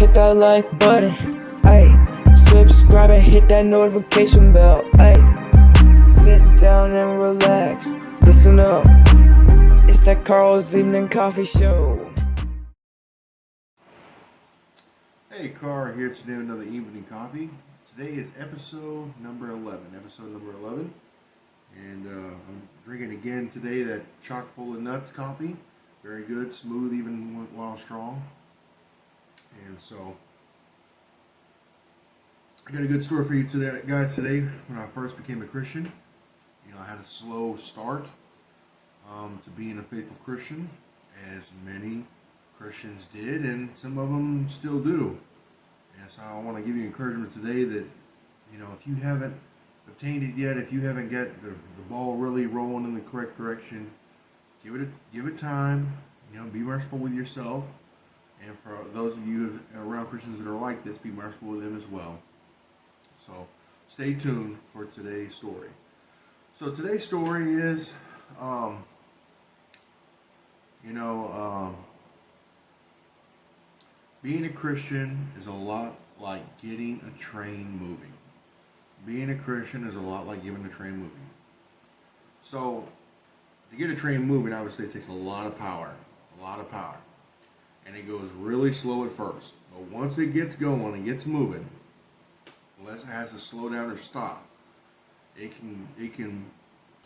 hit that like button, ayy. Subscribe and hit that notification bell, ayy. Sit down and relax, listen up. It's that Carl's Evening Coffee Show. Hey, Carl here today with another evening coffee. Today is episode number 11. And I'm drinking again today that chock full of nuts coffee. Very good, smooth even while strong. And so, I got a good story for you today, guys. Today, when I first became a Christian, I had a slow start to being a faithful Christian, as many Christians did, and some of them still do. And so I want to give you encouragement today that, if you haven't obtained it yet, if you haven't got the ball really rolling in the correct direction, give it time. Be merciful with yourself, and for those of you around Christians that are like this, be merciful with them as well. So stay tuned for today's story. So today's story is, being a Christian is a lot like getting a train moving. Being a Christian is a lot like getting a train moving. So, to get a train moving, obviously it takes a lot of power. And it goes really slow at first. But once it gets going and gets moving, unless it has to slow down or stop, it can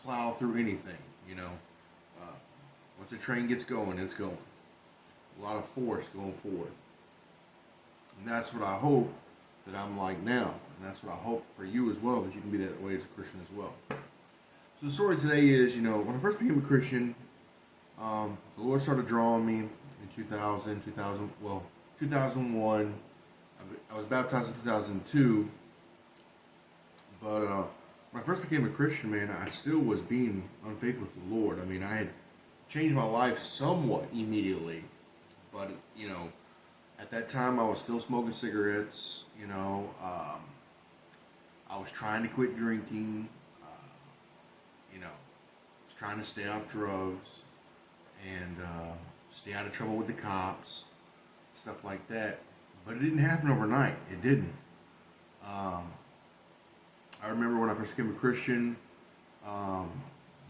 plow through anything, Once the train gets going, it's going. A lot of force going forward. And that's what I hope that I'm like now. And that's what I hope for you as well, that you can be that way as a Christian as well. So the story today is, when I first became a Christian, the Lord started drawing me in 2001. I was baptized in 2002. But when I first became a Christian, man, I still was being unfaithful to the Lord. I had changed my life somewhat immediately. But, at that time, I was still smoking cigarettes, I was trying to quit drinking, was trying to stay off drugs, and stay out of trouble with the cops, stuff like that. But it didn't happen overnight. It didn't. I remember when I first became a Christian, the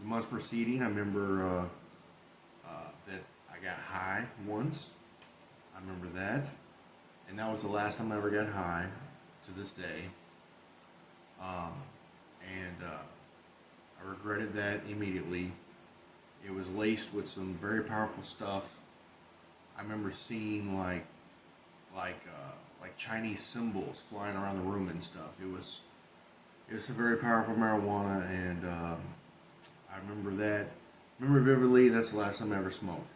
months preceding, I remember that I got high once. I remember that. And that was the last time I ever got high to this day. I regretted that immediately. It was laced with some very powerful stuff. I remember seeing like Chinese symbols flying around the room and stuff. It was a very powerful marijuana, and I remember that. Remember vividly. That's the last time I ever smoked.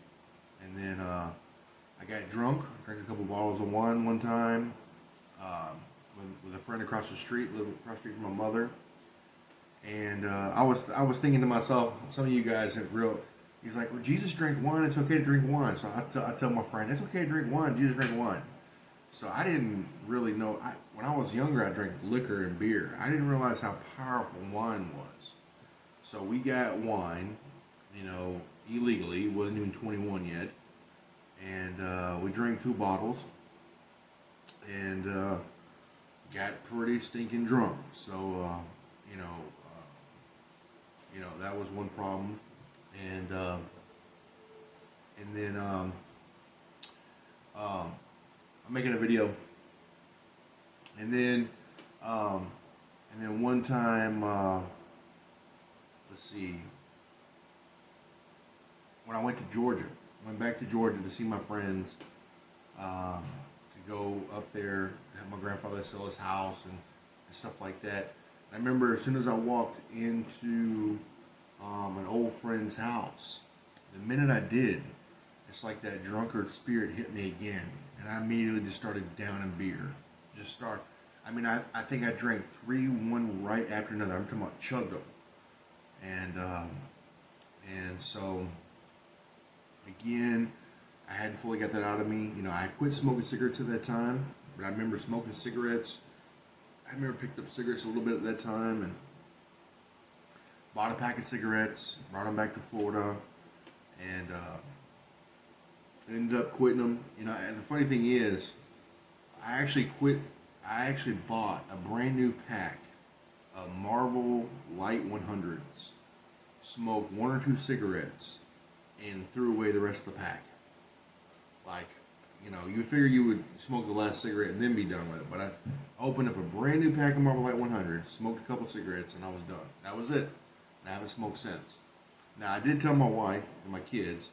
And then I got drunk. I drank a couple bottles of wine one time with a friend across the street, living across the street from my mother. And I was thinking to myself, some of you guys have he's like, well, Jesus drank wine, it's okay to drink wine. So I tell my friend, it's okay to drink wine, Jesus drank wine. So I didn't really know, when I was younger, I drank liquor and beer. I didn't realize how powerful wine was. So we got wine, illegally, wasn't even 21 yet. And we drank 2 bottles, and got pretty stinking drunk. So, that was one problem. And then I'm making a video, and then one time, let's see, when I went back to Georgia to see my friends, to go up there, have my grandfather sell his house and stuff like that. I remember as soon as I walked into an old friend's house, the minute I did, it's like that drunkard spirit hit me again, and I immediately just started downing beer. I think I drank 3, one right after another. I'm talking about chugged them. And so, again, I hadn't fully got that out of me. I quit smoking cigarettes at that time, but I remember smoking cigarettes. I remember picked up cigarettes a little bit at that time, and bought a pack of cigarettes, brought them back to Florida, and ended up quitting them. And the funny thing is, I actually quit. I actually bought a brand new pack of Marvel Light 100s, smoked one or two cigarettes, and threw away the rest of the pack. Like, you figure you would smoke the last cigarette and then be done with it. But I opened up a brand new pack of Marvel Light 100s, smoked a couple cigarettes, and I was done. That was it. And I haven't smoked since. Now, I did tell my wife and my kids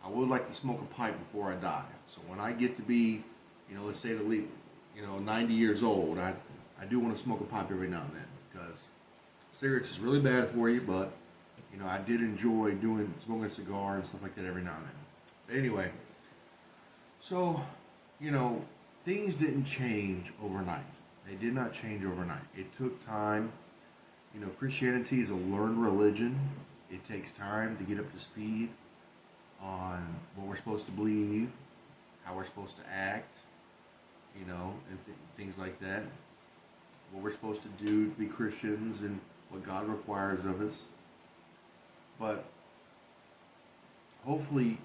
I would like to smoke a pipe before I die. So when I get to be, let's say 90 years old, I do want to smoke a pipe every now and then because cigarettes is really bad for you, but I did enjoy smoking a cigar and stuff like that every now and then. But anyway, so things didn't change overnight. They did not change overnight. It took time. Christianity is a learned religion. It takes time to get up to speed on what we're supposed to believe, how we're supposed to act, and things like that. What we're supposed to do to be Christians and what God requires of us. But hopefully,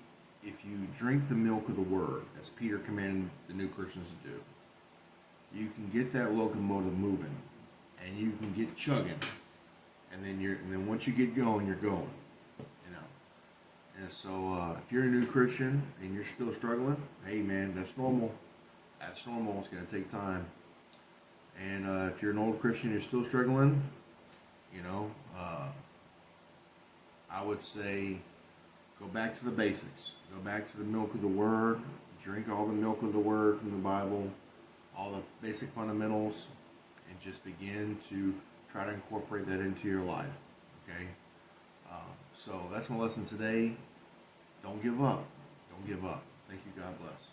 if you drink the milk of the Word, as Peter commanded the new Christians to do, you can get that locomotive moving, and you can get chugging, and then once you get going, you're going. And so, if you're a new Christian and you're still struggling, hey man, that's normal. That's normal. It's going to take time. And if you're an old Christian, you're still struggling. I would say go back to the basics. Go back to the milk of the Word. Drink all the milk of the Word from the Bible, all the basic fundamentals, and just begin to try to incorporate that into your life. Okay? So that's my lesson today. Don't give up. Don't give up. Thank you. God bless.